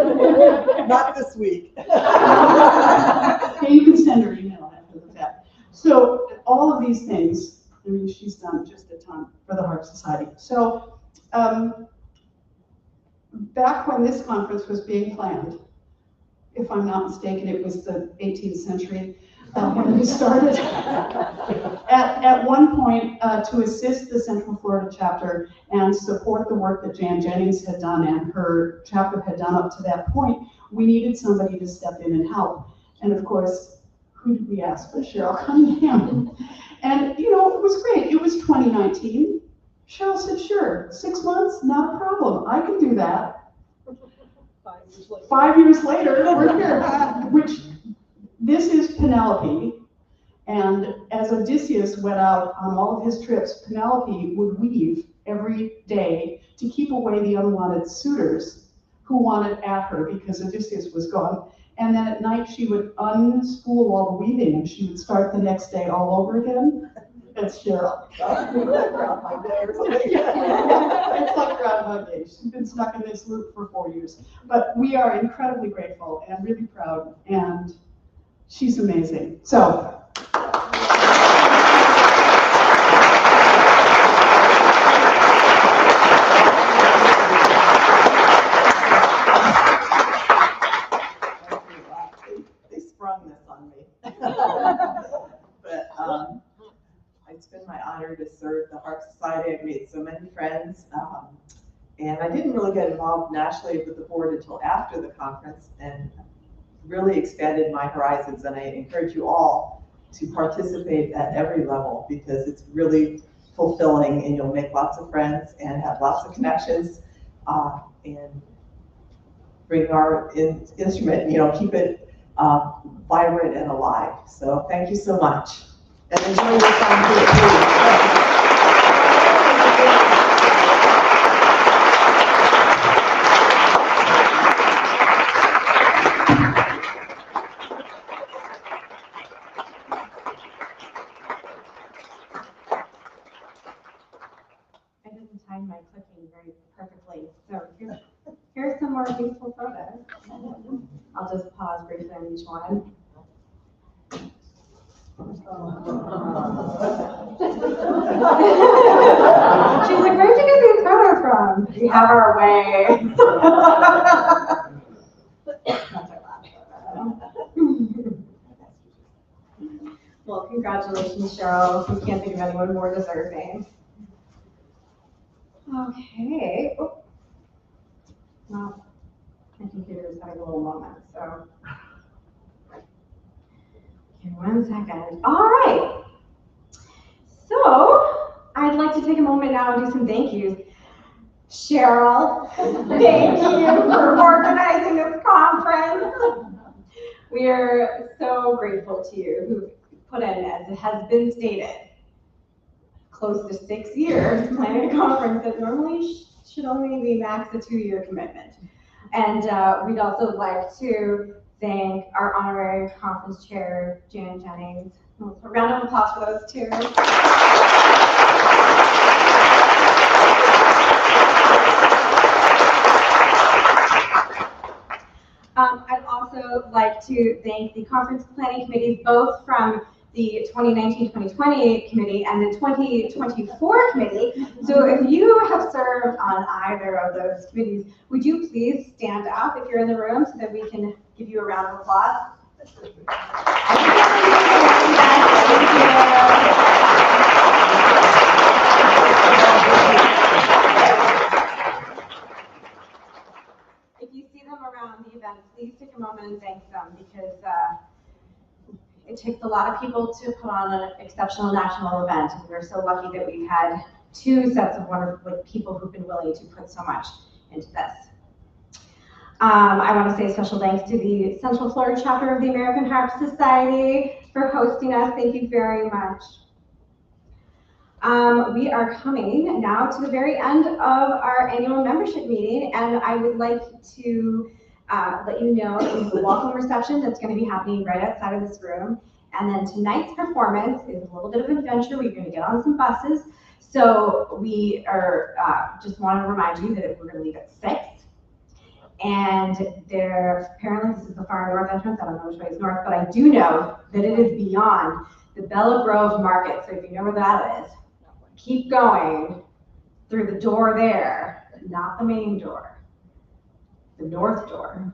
Not this week. okay, you can send her email after the fact. So all of these things, I mean, she's done just a ton for the Heart Society. So back when this conference was being planned, if I'm not mistaken, it was the 18th century when we started. At one point, to assist the Central Florida chapter and support the work that Jan Jennings had done and her chapter had done up to that point, we needed somebody to step in and help. And of course, who did we ask? For Cheryl Cunningham. And you know, it was great. It was 2019. Cheryl said, sure, 6 months, not a problem. I can do that. 5 years later, we're here. Which, this is Penelope. And as Odysseus went out on all of his trips, Penelope would weave every day to keep away the unwanted suitors who wanted at her because Odysseus was gone. And then at night she would unspool all the weaving and she would start the next day all over again. That's Cheryl. Groundhog Day or something. It's like Groundhog Day. She's been stuck in this loop for 4 years. But we are incredibly grateful and really proud, and she's amazing. So. They sprung this on me. But it's been my honor to serve the Heart Society. I've made so many friends. And I didn't really get involved nationally with the board until after the conference and really expanded my horizons. And I encourage you all to participate at every level because it's really fulfilling and you'll make lots of friends and have lots of connections and bring our instrument, keep it vibrant and alive. So thank you so much. And enjoy your time here, please. I didn't time my clicking very perfectly. So here's some more beautiful photos. I'll just pause briefly on each one. She's like, where'd you get these photos from? We have our way. That's our last photo. Well, congratulations, Cheryl. We can't think of anyone more deserving. Okay. Oh. Well, my computer is having a little moment, so. Okay, 1 second. All right. So, I'd like to take a moment now and do some thank yous. Cheryl, thank you for organizing this conference. We are so grateful to you who put in, as it has been stated, close to 6 years planning a conference that normally should only be max a 2-year commitment. And we'd also like to thank our honorary conference chair, Jan Jennings. A round of applause for those two. I'd also like to thank the conference planning committees, both from the 2019-2020 committee and the 2024 committee. So if you have served on either of those committees, would you please stand up if you're in the room so that we can give you a round of applause? If you see them around the event, please take a moment and thank them because it takes a lot of people to put on an exceptional national event. And we're so lucky that we've had two sets of wonderful people who've been willing to put so much into this. I want to say a special thanks to the Central Florida chapter of the American Harp Society for hosting us. Thank you very much. We are coming now to the very end of our annual membership meeting, and I would like to let you know there's a welcome reception that's going to be happening right outside of this room. And then tonight's performance is a little bit of an adventure. We're going to get on some buses. So we are just want to remind you that we're going to leave at 6. And there, apparently this is the far north entrance. I don't know which way is north, but I do know that it is beyond the Bella Grove Market. So if you know where that is, keep going through the door there, not the main door, the north door.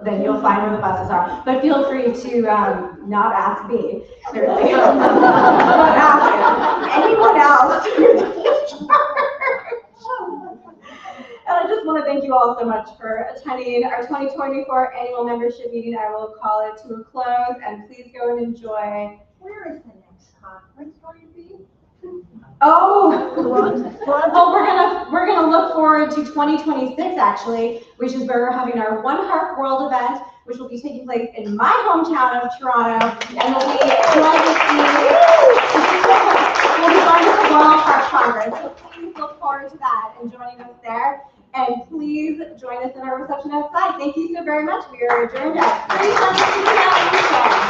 Then you'll find where the buses are. But feel free to not ask me, clearly. Not ask anyone else. And I just want to thank you all so much for attending our 2024 annual membership meeting. I will call it to a close, and please go and enjoy. Where is the next conference going to be? We're gonna look forward to 2026 actually, which is where we're having our One Harp World event, which will be taking place in my hometown of Toronto, and we'll be joined with the World Harp Congress. So please look forward to that and joining us there. And please join us in our reception outside. Thank you so very much. We are adjourned at 3:00 p.m.